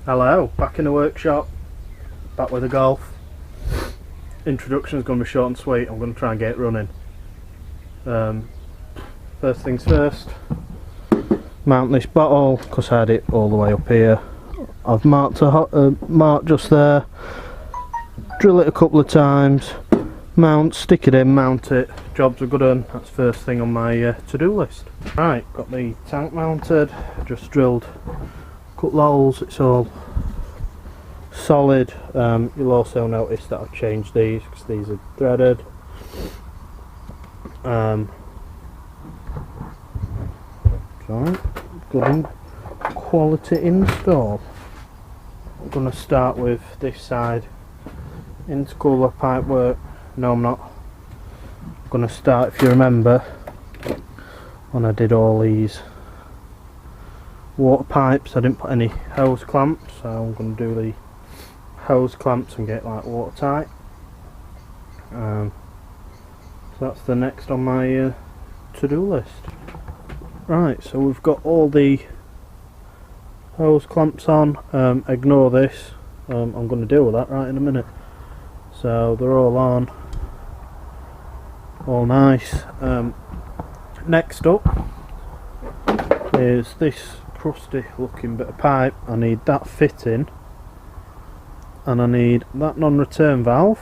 Hello, back in the workshop, back with the golf. Introduction is going to be short and sweet. I'm going to try and get it running. First things first, mount this bottle because I had it all the way up here. I've marked a mark just there, drill it a couple of times, stick it in, mount it, jobs are good done. That's first thing on my to-do list. Right, got the tank mounted, just drilled a couple of holes, it's all solid. You'll also notice that I've changed these because these are threaded. Good quality install. I'm going to start with this side, intercooler pipe work. No, I'm not. I'm going to start, if you remember, when I did all these water pipes, I didn't put any hose clamps, so I'm going to do the hose clamps and get like watertight. So that's the next on my to-do list. Right, so we've got all the hose clamps on. Ignore this, I'm going to deal with that right in a minute. So they're all on, all nice. Next up is this crusty looking bit of pipe. I need that fitting, and I need that non-return valve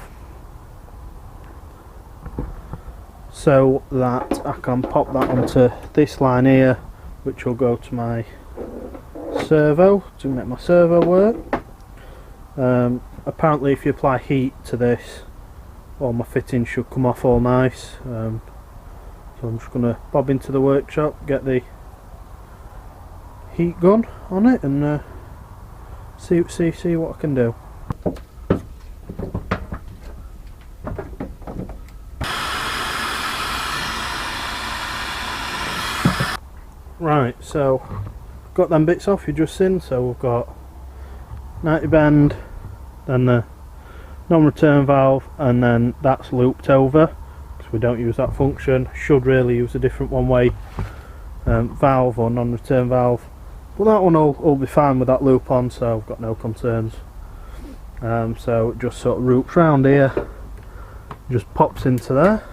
so that I can pop that onto this line here, which will go to my servo to make my servo work. Apparently if you apply heat to this, all my fittings should come off all nice. So I'm just going to bob into the workshop, get the heat gun on it, and see what I can do. Right, so got them bits off you just seen. So we've got 90 bend, then the non-return valve, and then that's looped over because we don't use that function. Should really use a different one-way valve or non-return valve, but that one will be fine with that loop on, so I've got no concerns. So it just sort of loops round here, just pops into there,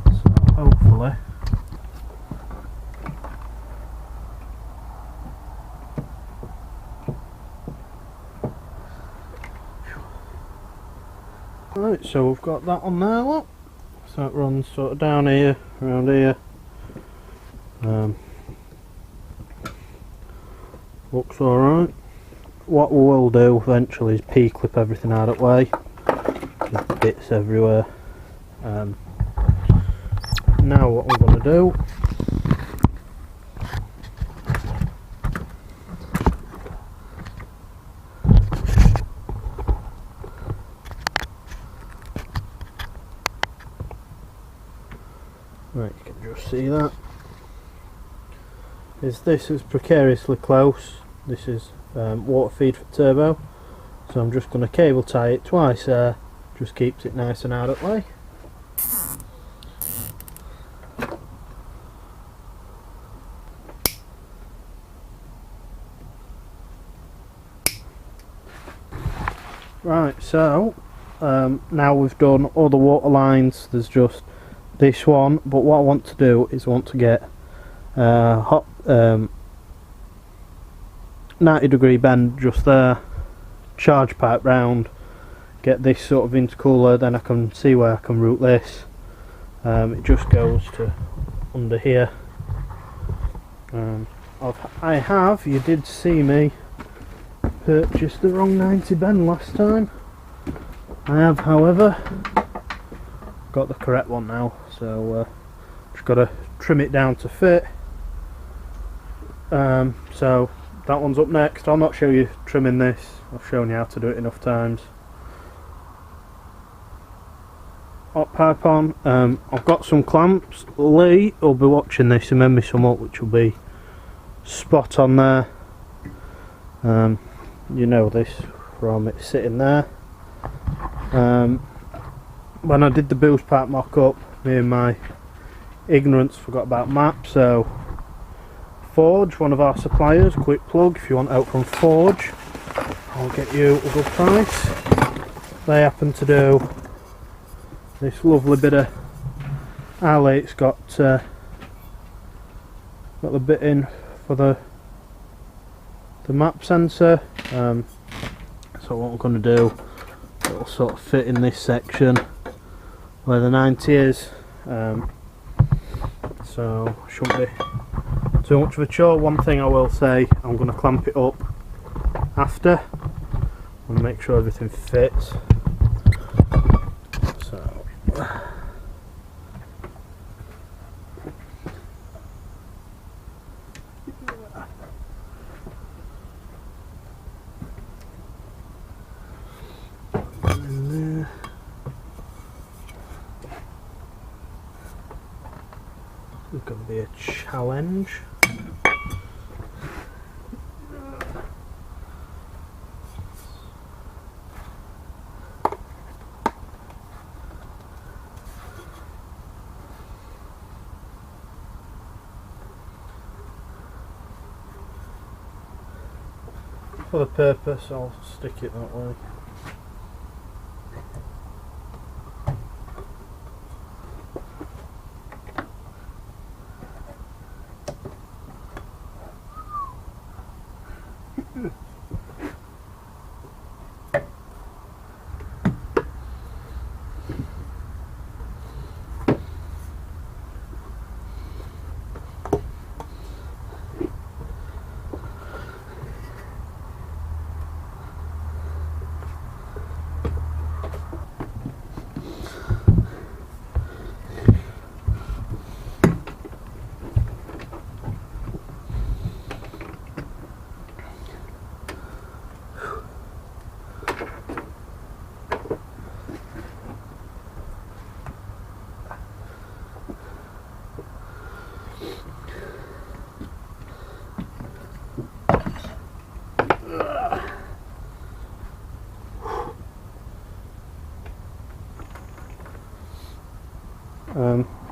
so hopefully right, so we've got that on there, look. So it runs sort of down here, around here. Looks alright. What we will do eventually is P-clip everything out of the way. There's bits everywhere. Now what we're going to do right, you can just see that. This is precariously close. This is water feed for turbo, so I'm just going to cable tie it twice there, just keeps it nice and out of the way. Right, so now we've done all the water lines. There's just this one, but what I want to do is want to get hot 90-degree bend just there, charge pipe round, get this sort of intercooler, then I can see where I can route this. It just goes to under here. You did see me purchase the wrong 90 bend last time. I have, however, got the correct one now, so just got to trim it down to fit. So that one's up next. I'll not show you trimming this, I've shown you how to do it enough times. Hot pipe on. I've got some clamps. Lee will be watching this and mend me some up, which will be spot on there. You know this from it sitting there. When I did the boost pipe mock up, me and my ignorance forgot about maps, so Forge, one of our suppliers. Quick plug, if you want help from Forge, I'll get you a good price. They happen to do this lovely bit of alley. It's got the bit in for the map sensor. So what we're going to do, it'll sort of fit in this section where the 90 is. So shouldn't be too much of a chore. One thing I will say, I'm going to clamp it up after. I'm going to make sure everything fits. So in there. It's going to be a challenge. For the purpose, I'll stick it that way.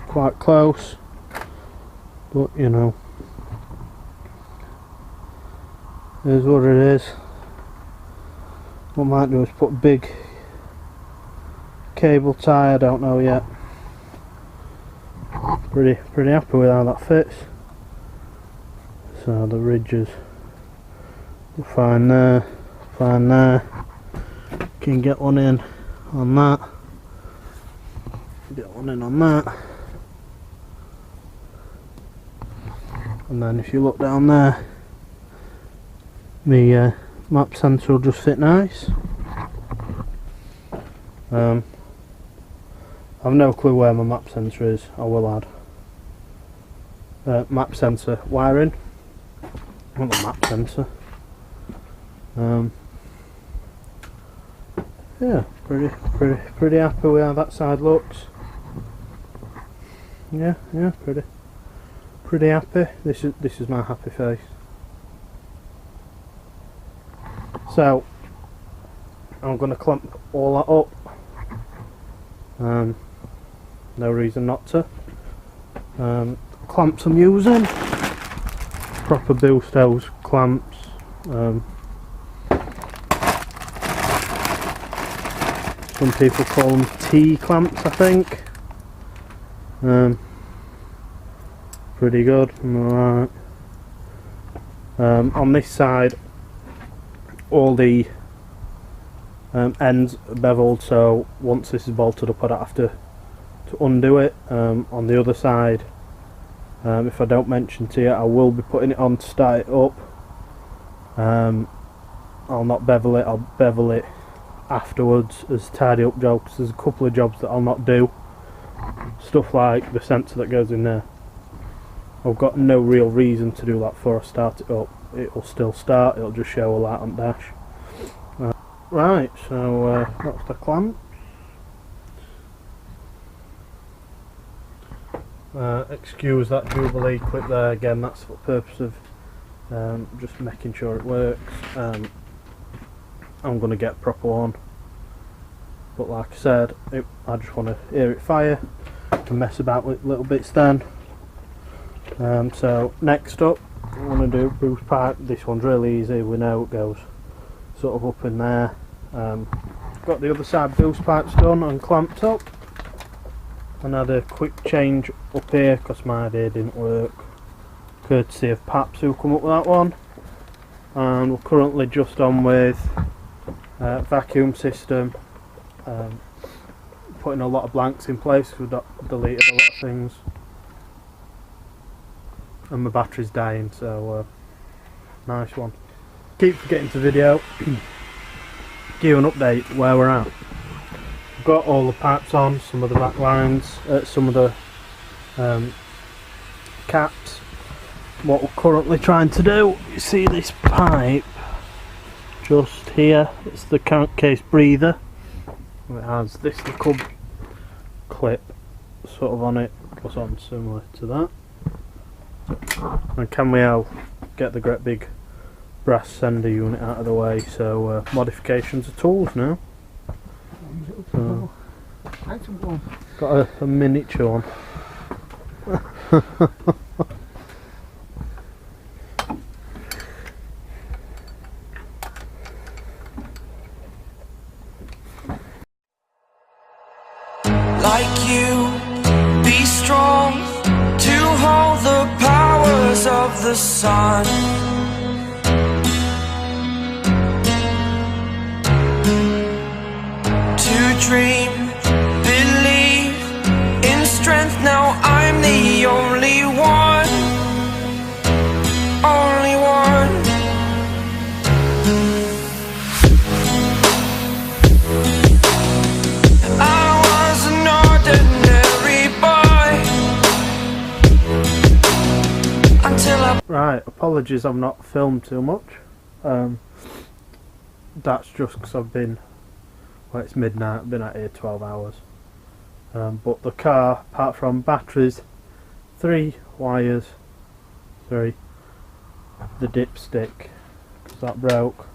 Quite close, but you know, here's what it is. What I might do is put a big cable tie, I don't know yet. Pretty happy with how that fits. So the ridges are fine there, fine there. Can get one in on that. Get one in on that. And then if you look down there, the map sensor will just fit nice. I've no clue where my map sensor is, I will add. Map sensor wiring, not the map sensor. Yeah, pretty happy with how that side looks. Yeah, pretty happy. This is my happy face. So I'm going to clamp all that up. No reason not to. Clamps I'm using, proper boost hose clamps. Some people call them T clamps, I think. Pretty good. Alright. On this side, all the ends are beveled, so once this is bolted up I don't have to undo it. On the other side, if I don't mention to you, I will be putting it on to start it up. I'll not bevel it, I'll bevel it afterwards as tidy up jobs, because there's a couple of jobs that I'll not do. Stuff like the sensor that goes in there, I've got no real reason to do that before I start it up. It'll still start, it'll just show a light on dash. Right, so that's the clamp. Excuse that Jubilee clip there, again that's for the purpose of just making sure it works. I'm going to get a proper one, but like I said, I just want to hear it fire and mess about with little bits then. So next up, I want to do boost pipe. This one's really easy, we know it goes sort of up in there. Got the other side boost pipes done and clamped up, and had a quick change up here because my idea didn't work, courtesy of Paps who come up with that one. And we're currently just on with vacuum system, putting a lot of blanks in place because we've deleted a lot of things, and my battery's dying, so nice one. Keep forgetting to video. Give you an update where we're at. We've got all the pipes on, some of the back lines, some of the caps. What we're currently trying to do, you see this pipe just here, it's the case breather. It has this little clip sort of on it, goes on similar to that. And can we all get the great big brass sender unit out of the way, so modifications are tools now. So, got a miniature one. Like you, be strong to hold the powers of the sun. To dream, believe in strength. Now I'm the only one, only one. I was an ordinary boy until I... Right, apologies I've not filmed too much. That's just because I've been... Well, it's midnight, I've been out here 12 hours. But the car, apart from batteries, 3 wires, the dipstick, because that broke,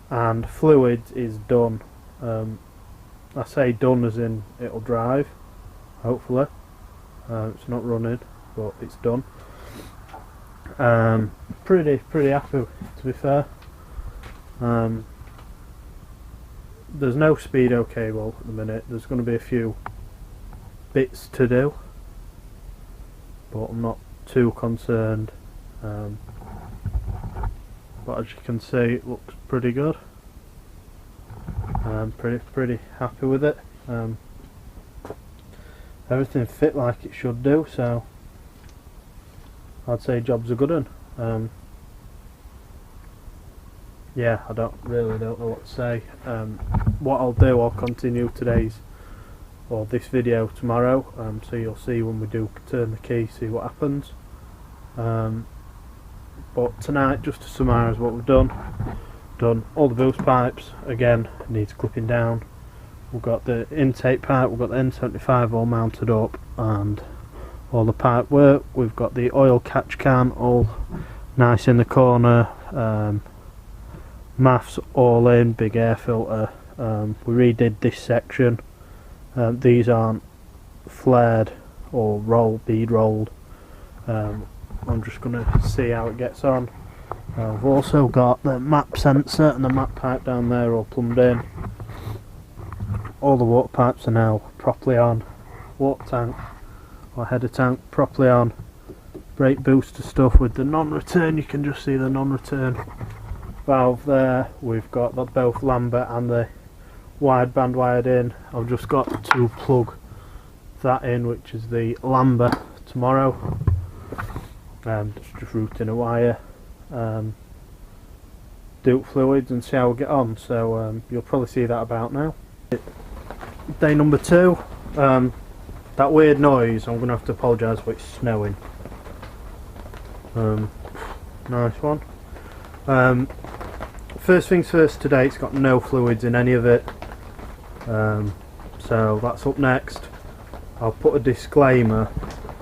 and fluids is done. I say done as in it'll drive, hopefully. It's not running, but it's done. Pretty happy, to be fair. There's no speedo cable at the minute. There's going to be a few bits to do, but I'm not too concerned. But as you can see, it looks pretty good. I'm pretty happy with it. Everything fit like it should do, so I'd say job's a good one. Yeah, I don't know what to say. What I'll do, I'll continue this video tomorrow, so you'll see when we do turn the key, see what happens. But tonight, just to summarise what we've done all the boost pipes, again, needs clipping down. We've got the intake pipe, we've got the N75 all mounted up, and all the pipe work. We've got the oil catch can all nice in the corner, maths all in, big air filter. We redid this section. These aren't flared or bead rolled. I'm just going to see how it gets on. We've also got the map sensor and the map pipe down there all plumbed in. All the water pipes are now properly on. Water tank or header tank properly on. Brake booster stuff with the non-return, you can just see the non-return valve there. We've got both Lambert and the wideband wired in. I've just got to plug that in, which is the Lambert tomorrow. Just routing a wire, do fluids and see how we get on. So you'll probably see that about now. Day number 2. That weird noise, I'm going to have to apologise, but it's snowing. Nice one. First things first today, it's got no fluids in any of it, so that's up next. I'll put a disclaimer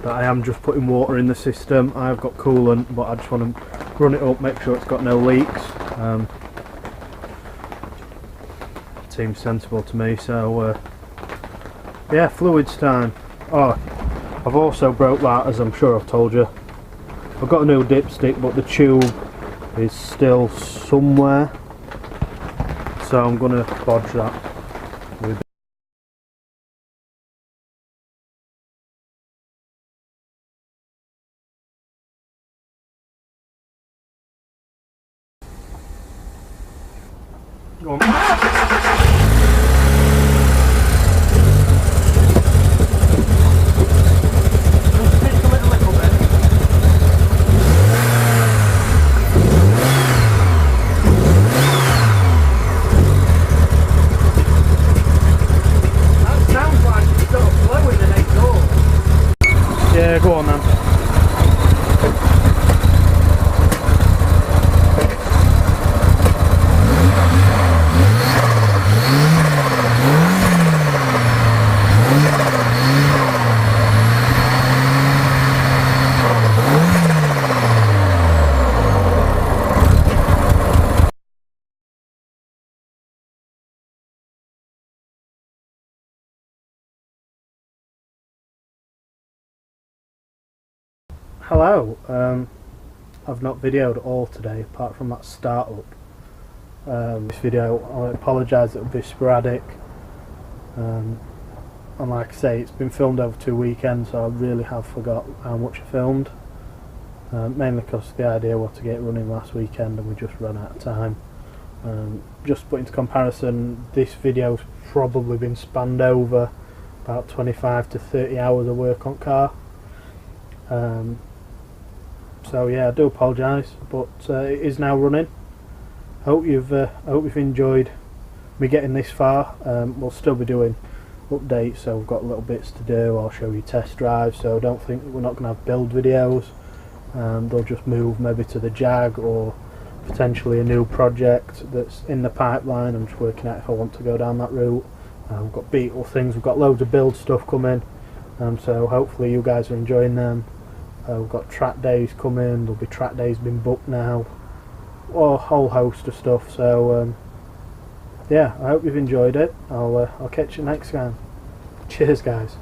that I am just putting water in the system. I've got coolant, but I just want to run it up, make sure it's got no leaks. Seems sensible to me, so yeah, fluids time. Oh, I've also broke that, as I'm sure I've told you. I've got a new dipstick, but the tube is still somewhere, so I'm going to bodge that with. Go on. Yeah, go on then. Hello, I've not videoed all today apart from that startup. This video, I apologise, it'll be sporadic, and like I say, it's been filmed over 2 weekends, so I really have forgot how much I filmed, mainly because the idea was to get it running last weekend and we just ran out of time. Just to put into comparison, this video's probably been spanned over about 25 to 30 hours of work on car. So yeah, I do apologise, but it is now running. Hope you've enjoyed me getting this far. We'll still be doing updates, so we've got little bits to do. I'll show you test drives, so don't think we're not going to have build videos. They'll just move maybe to the Jag or potentially a new project that's in the pipeline. I'm just working out if I want to go down that route. We've got Beetle things, we've got loads of build stuff coming, so hopefully you guys are enjoying them. We've got track days coming, there'll be track days been booked now, or a whole host of stuff, so yeah, I hope you've enjoyed it. I'll catch you next time. Cheers guys.